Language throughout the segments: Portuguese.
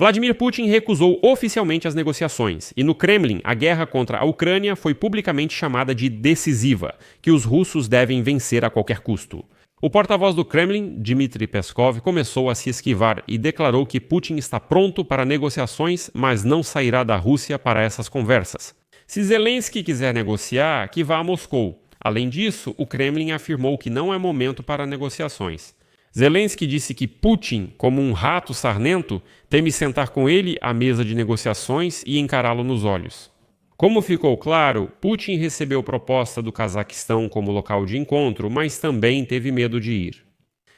Vladimir Putin recusou oficialmente as negociações, e no Kremlin a guerra contra a Ucrânia foi publicamente chamada de decisiva, que os russos devem vencer a qualquer custo. O porta-voz do Kremlin, Dmitry Peskov, começou a se esquivar e declarou que Putin está pronto para negociações, mas não sairá da Rússia para essas conversas. Se Zelensky quiser negociar, que vá a Moscou. Além disso, o Kremlin afirmou que não é momento para negociações. Zelensky disse que Putin, como um rato sarnento, teme sentar com ele à mesa de negociações e encará-lo nos olhos. Como ficou claro, Putin recebeu proposta do Cazaquistão como local de encontro, mas também teve medo de ir.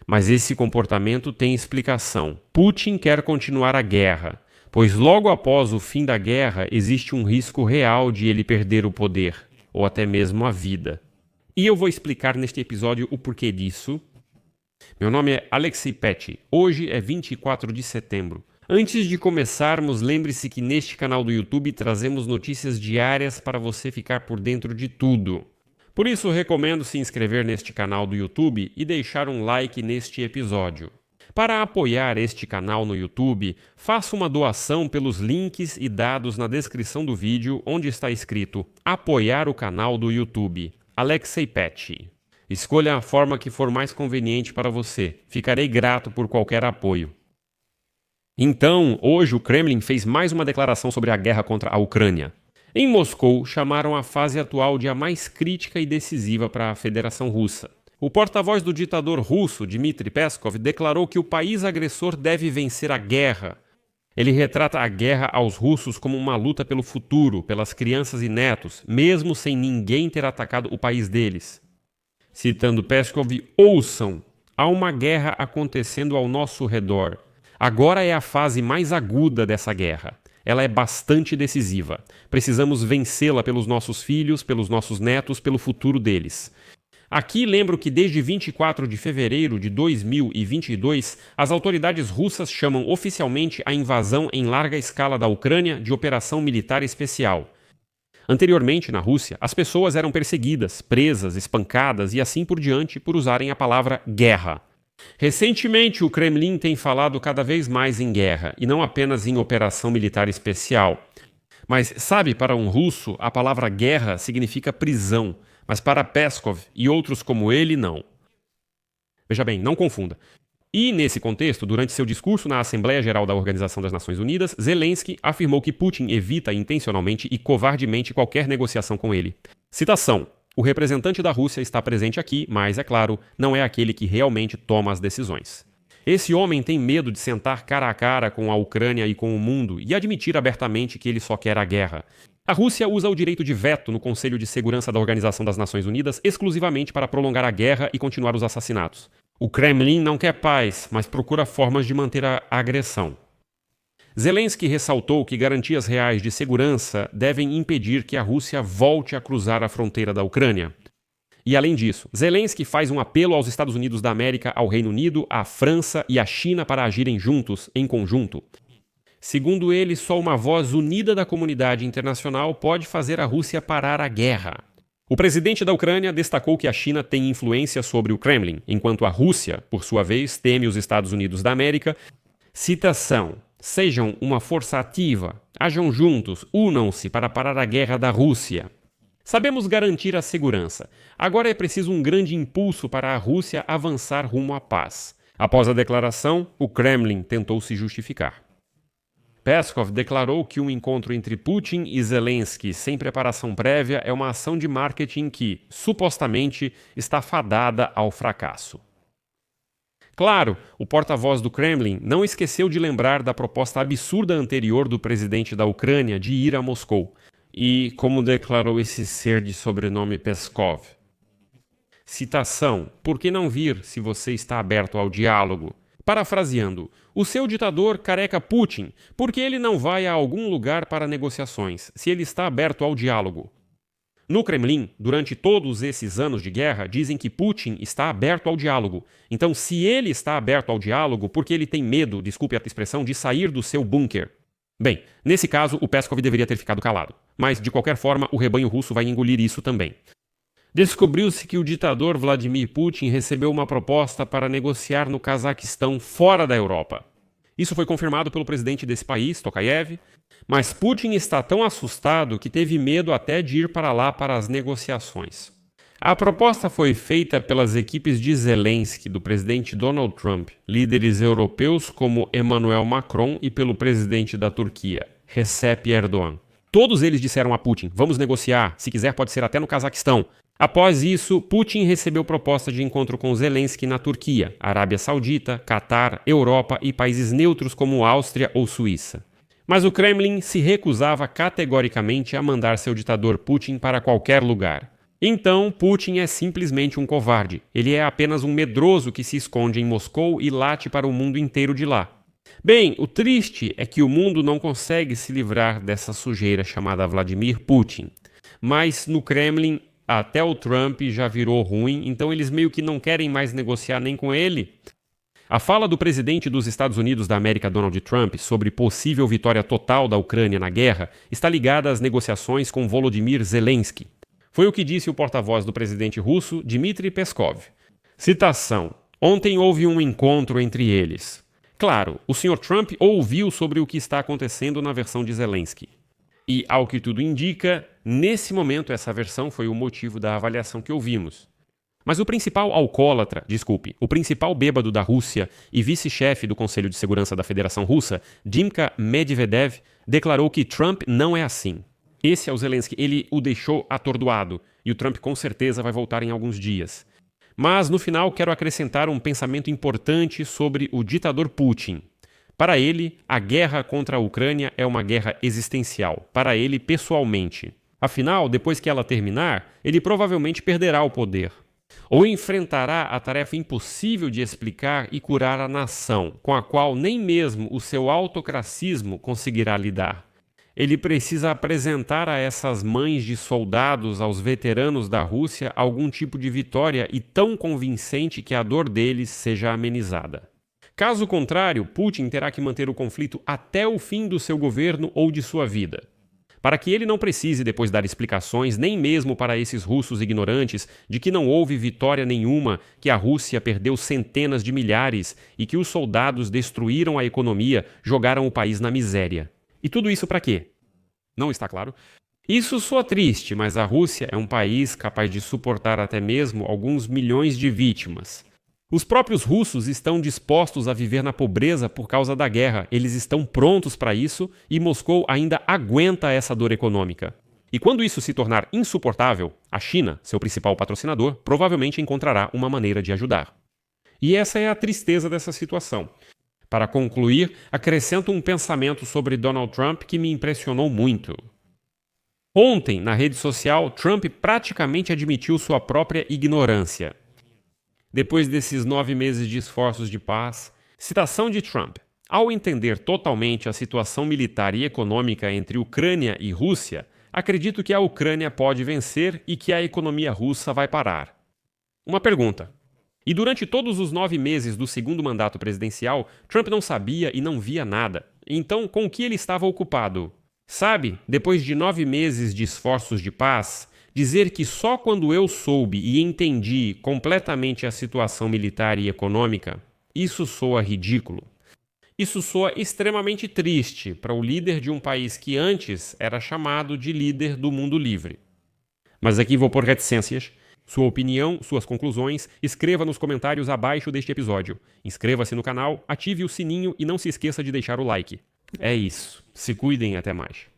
Mas esse comportamento tem explicação. Putin quer continuar a guerra, pois logo após o fim da guerra existe um risco real de ele perder o poder, ou até mesmo a vida. E eu vou explicar neste episódio o porquê disso. Meu nome é Alexei Petty. Hoje é 24 de setembro. Antes de começarmos, lembre-se que neste canal do YouTube trazemos notícias diárias para você ficar por dentro de tudo. Por isso, recomendo se inscrever neste canal do YouTube e deixar um like neste episódio. Para apoiar este canal no YouTube, faça uma doação pelos links e dados na descrição do vídeo, onde está escrito Apoiar o canal do YouTube. Alexei Petty. Escolha a forma que for mais conveniente para você. Ficarei grato por qualquer apoio. Então, hoje o Kremlin fez mais uma declaração sobre a guerra contra a Ucrânia. Em Moscou, chamaram a fase atual de a mais crítica e decisiva para a Federação Russa. O porta-voz do ditador russo, Dmitry Peskov, declarou que o país agressor deve vencer a guerra. Ele retrata a guerra aos russos como uma luta pelo futuro, pelas crianças e netos, mesmo sem ninguém ter atacado o país deles. Citando Peskov, ouçam, há uma guerra acontecendo ao nosso redor. Agora é a fase mais aguda dessa guerra. Ela é bastante decisiva. Precisamos vencê-la pelos nossos filhos, pelos nossos netos, pelo futuro deles. Aqui lembro que desde 24 de fevereiro de 2022, as autoridades russas chamam oficialmente a invasão em larga escala da Ucrânia de Operação Militar Especial. Anteriormente, na Rússia, as pessoas eram perseguidas, presas, espancadas e assim por diante por usarem a palavra guerra. Recentemente, o Kremlin tem falado cada vez mais em guerra, e não apenas em operação militar especial. Mas, sabe, para um russo, a palavra guerra significa prisão, mas para Peskov e outros como ele, não. Veja bem, não confunda. E, nesse contexto, durante seu discurso na Assembleia Geral da Organização das Nações Unidas, Zelensky afirmou que Putin evita intencionalmente e covardemente qualquer negociação com ele. Citação: o representante da Rússia está presente aqui, mas, é claro, não é aquele que realmente toma as decisões. Esse homem tem medo de sentar cara a cara com a Ucrânia e com o mundo e admitir abertamente que ele só quer a guerra. A Rússia usa o direito de veto no Conselho de Segurança da Organização das Nações Unidas exclusivamente para prolongar a guerra e continuar os assassinatos. O Kremlin não quer paz, mas procura formas de manter a agressão. Zelensky ressaltou que garantias reais de segurança devem impedir que a Rússia volte a cruzar a fronteira da Ucrânia. E além disso, Zelensky faz um apelo aos Estados Unidos da América, ao Reino Unido, à França e à China para agirem juntos, em conjunto. Segundo ele, só uma voz unida da comunidade internacional pode fazer a Rússia parar a guerra. O presidente da Ucrânia destacou que a China tem influência sobre o Kremlin, enquanto a Rússia, por sua vez, teme os Estados Unidos da América. Citação: sejam uma força ativa, hajam juntos, unam-se para parar a guerra da Rússia. Sabemos garantir a segurança. Agora é preciso um grande impulso para a Rússia avançar rumo à paz. Após a declaração, o Kremlin tentou se justificar. Peskov declarou que um encontro entre Putin e Zelensky sem preparação prévia é uma ação de marketing que, supostamente, está fadada ao fracasso. Claro, o porta-voz do Kremlin não esqueceu de lembrar da proposta absurda anterior do presidente da Ucrânia de ir a Moscou. E como declarou esse ser de sobrenome Peskov? Citação: por que não vir se você está aberto ao diálogo? Parafraseando, o seu ditador careca Putin, por que ele não vai a algum lugar para negociações, se ele está aberto ao diálogo? No Kremlin, durante todos esses anos de guerra, dizem que Putin está aberto ao diálogo. Então, se ele está aberto ao diálogo, por que ele tem medo, desculpe a expressão, de sair do seu bunker? Bem, nesse caso, o Peskov deveria ter ficado calado. Mas, de qualquer forma, o rebanho russo vai engolir isso também. Descobriu-se que o ditador Vladimir Putin recebeu uma proposta para negociar no Cazaquistão fora da Europa. Isso foi confirmado pelo presidente desse país, Tokayev, mas Putin está tão assustado que teve medo até de ir para lá para as negociações. A proposta foi feita pelas equipes de Zelensky, do presidente Donald Trump, líderes europeus como Emmanuel Macron e pelo presidente da Turquia, Recep Erdogan. Todos eles disseram a Putin: vamos negociar, se quiser pode ser até no Cazaquistão. Após isso, Putin recebeu proposta de encontro com Zelensky na Turquia, Arábia Saudita, Catar, Europa e países neutros como Áustria ou Suíça. Mas o Kremlin se recusava categoricamente a mandar seu ditador Putin para qualquer lugar. Então, Putin é simplesmente um covarde. Ele é apenas um medroso que se esconde em Moscou e late para o mundo inteiro de lá. Bem, o triste é que o mundo não consegue se livrar dessa sujeira chamada Vladimir Putin. Mas no Kremlin, até o Trump já virou ruim, então eles meio que não querem mais negociar nem com ele. A fala do presidente dos Estados Unidos da América, Donald Trump, sobre possível vitória total da Ucrânia na guerra está ligada às negociações com Volodymyr Zelensky. Foi o que disse o porta-voz do presidente russo, Dmitry Peskov. Citação: ontem houve um encontro entre eles. Claro, o Sr. Trump ouviu sobre o que está acontecendo na versão de Zelensky. E, ao que tudo indica, nesse momento essa versão foi o motivo da avaliação que ouvimos. Mas o principal o principal bêbado da Rússia e vice-chefe do Conselho de Segurança da Federação Russa, Dmytro Medvedev, declarou que Trump não é assim. Esse é o Zelensky, ele o deixou atordoado, e o Trump com certeza vai voltar em alguns dias. Mas, no final, quero acrescentar um pensamento importante sobre o ditador Putin. Para ele, a guerra contra a Ucrânia é uma guerra existencial, para ele pessoalmente. Afinal, depois que ela terminar, ele provavelmente perderá o poder. Ou enfrentará a tarefa impossível de explicar e curar a nação, com a qual nem mesmo o seu autocracismo conseguirá lidar. Ele precisa apresentar a essas mães de soldados, aos veteranos da Rússia, algum tipo de vitória e tão convincente que a dor deles seja amenizada. Caso contrário, Putin terá que manter o conflito até o fim do seu governo ou de sua vida. Para que ele não precise depois dar explicações, nem mesmo para esses russos ignorantes, de que não houve vitória nenhuma, que a Rússia perdeu centenas de milhares e que os soldados destruíram a economia, jogaram o país na miséria. E tudo isso para quê? Não está claro. Isso soa triste, mas a Rússia é um país capaz de suportar até mesmo alguns milhões de vítimas. Os próprios russos estão dispostos a viver na pobreza por causa da guerra. Eles estão prontos para isso e Moscou ainda aguenta essa dor econômica. E quando isso se tornar insuportável, a China, seu principal patrocinador, provavelmente encontrará uma maneira de ajudar. E essa é a tristeza dessa situação. Para concluir, acrescento um pensamento sobre Donald Trump que me impressionou muito. Ontem, na rede social, Trump praticamente admitiu sua própria ignorância. Depois desses 9 meses de esforços de paz, citação de Trump: ao entender totalmente a situação militar e econômica entre Ucrânia e Rússia, acredito que a Ucrânia pode vencer e que a economia russa vai parar. Uma pergunta. E durante todos os 9 meses do segundo mandato presidencial, Trump não sabia e não via nada. Então, com o que ele estava ocupado? Sabe, depois de 9 meses de esforços de paz, dizer que só quando eu soube e entendi completamente a situação militar e econômica, isso soa ridículo. Isso soa extremamente triste para o líder de um país que antes era chamado de líder do mundo livre. Mas aqui vou por reticências. Sua opinião, suas conclusões, escreva nos comentários abaixo deste episódio. Inscreva-se no canal, ative o sininho e não se esqueça de deixar o like. É isso. Se cuidem e até mais.